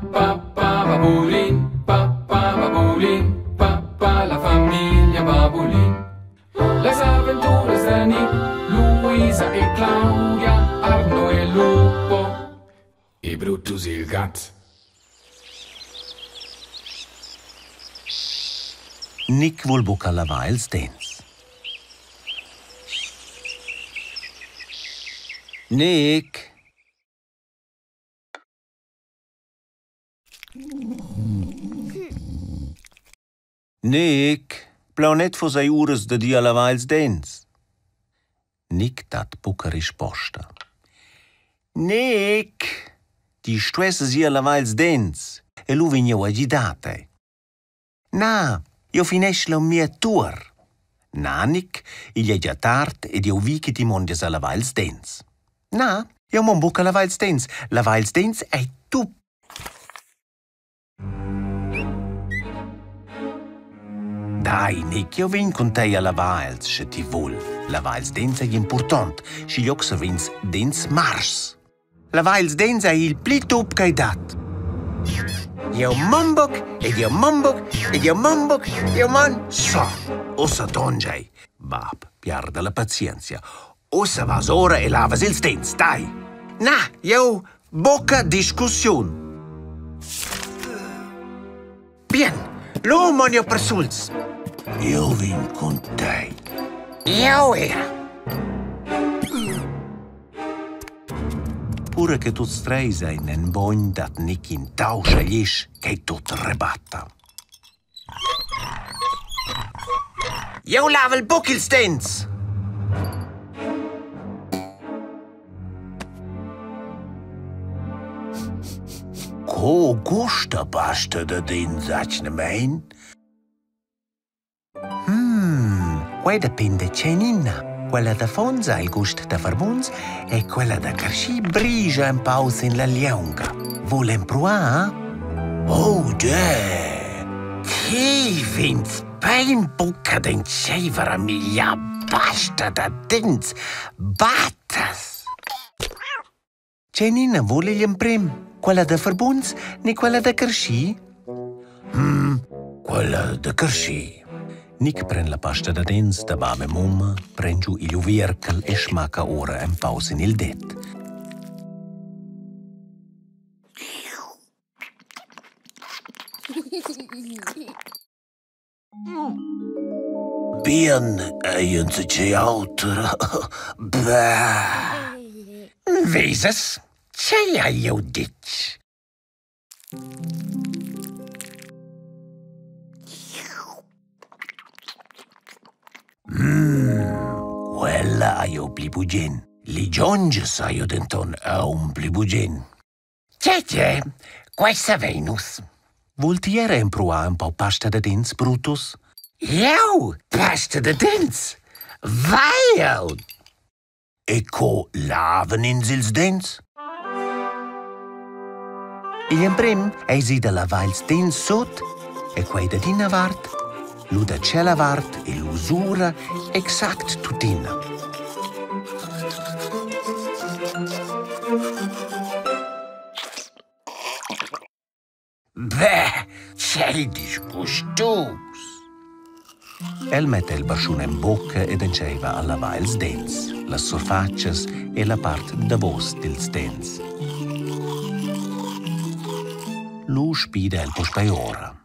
Babulin, papà, la famiglia Babulin. Les avventure de Nick, Luisa e Claudia, Arno e Lupo, e Brutus il gat. Nick vuol buca lavar els dents. Nick! Nick, plau net fos ai ures de dia lavar els dents. Nick dat buca risposta. Nick! Ti stuessa sia lavar els dents e lu vigneu agidate. Na, io finesce la mia tour. Na, Nick, il è già tard ed io vi che ti mondias a lavar els dents. Na, io mon buca lavar els dents. Lavar els dents è tu. Dai, Nick, io vin con te a lavar els, se ti vuol. Lavar els dents è important, si gli se vins dents mars. Lavar els dents è il pli tup che hai dat. Io mombok, ed io mombok, ed io mombok, io man... So, ossa tongiai. Bab, piarda la pazienza. Ossa vas ora e lavas ils dents, dai. Na, io bocca discussion. Bien, lo monio per sulz. Io vin con te. Io era. Pure che tu streis ein en bogn dat Nick in tau sceglisch che tut rebatta. Io lava il buc ils dents. Co gusta pasta de dents acne mein? Quei dipende cenina. Quella da Fonza ha il gusto da Farbuns e quella da Carci brigia un paus in la liunga. Volem provare? Oh, già! Ti finns ben bucca den cevera mia pasta da dents. Battas! Cenina, vuole gli prim? Quella da Farbuns ne quella da Carci? Quella da Carci. Nick prende la pasta da dents da bame mumma, prende giù il uvierkel e smacca ora un paus in il det. Bien, eiense c'è autra. Bah. Veses, c'è io ditch. Quella ha io plibugen. Li gionges ha io denton a un plibugen. C'è, questa Venus. Voltiere imprua un po' pasta da dents, Brutus? Io, pasta da dents? Vai! E co laven in ils dents? Il prim eisi da lavar ils dents sot e quei da dina vart. Lu da cella vart e l'usura exact tutina. Beh, c'è disgustus. El mette il bascione in bocca ed enceva a lavare ils dents, las surfaces e la part davos dils dents. Lu spide el pospaiora.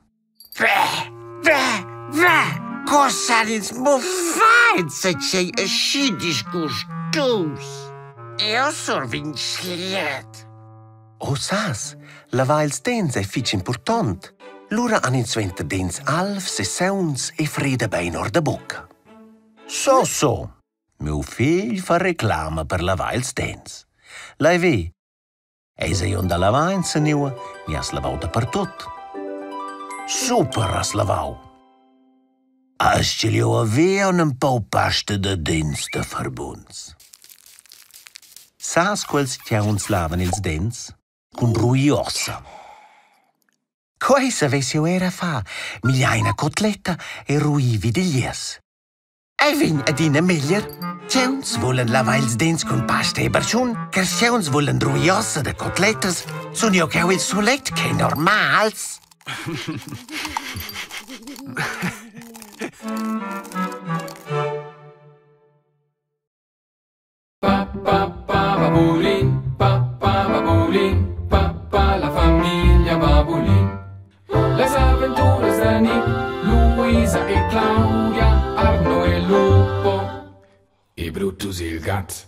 Cosa dins muffait se c'è asci disgustus? Io sor vinciet. O sas, lavar ils dents è fich important. Lura han ins venter dents alfs e sauns e freda bein or da bocca. So. Meu figlio fa reclama per lavar ils dents. Lai ve, eis ei onda lavar in seniua, ni has lavau da per tot. Super has lavau. As ce li-o avea un po' pasta da dents da Farbuns. Sas quels chiauns lavan ils dents? Cun bruiossa. Quei savessi io era fa, migliaina cotletta e ruivi di lies. Evin adina meglier. Tjauns volen lavails dents con pasta e barciun, car tjauns volen ruiosa de cotlettes, sun io che il solet che normals. Babulin, papà la famiglia Babulin. Les avventure de Nick, Luisa e Claudia, Arno e Lupo, e Brutus il gat.